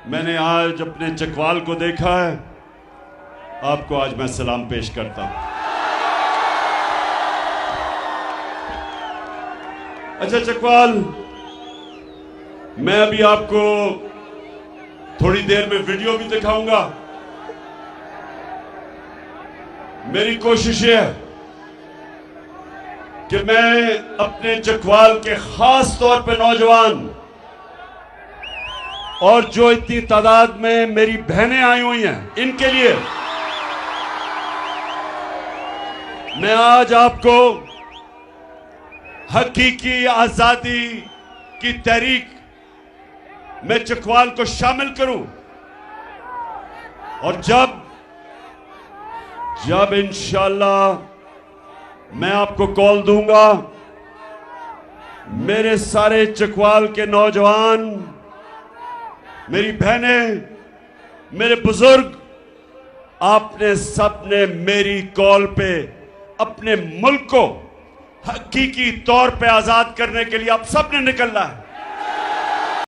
मैंने आज अपने चकवाल को देखा है, आपको आज मैं सलाम पेश करता हूं। अच्छा चकवाल, मैं अभी आपको थोड़ी देर में वीडियो भी दिखाऊंगा। मेरी कोशिश है कि मैं अपने चकवाल के खास तौर पे नौजवान और जो इतनी तादाद में मेरी बहनें आई हुई हैं, इनके लिए मैं आज आपको हकीकी आजादी की तहरीक में चकवाल को शामिल करूं। और जब इंशाअल्लाह मैं आपको कॉल दूंगा, मेरे सारे चकवाल के नौजवान, मेरी बहनें, मेरे बुजुर्ग, आपने सबने मेरी कॉल पे अपने मुल्क को हकीकी तौर पे आजाद करने के लिए आप सबने निकलना है।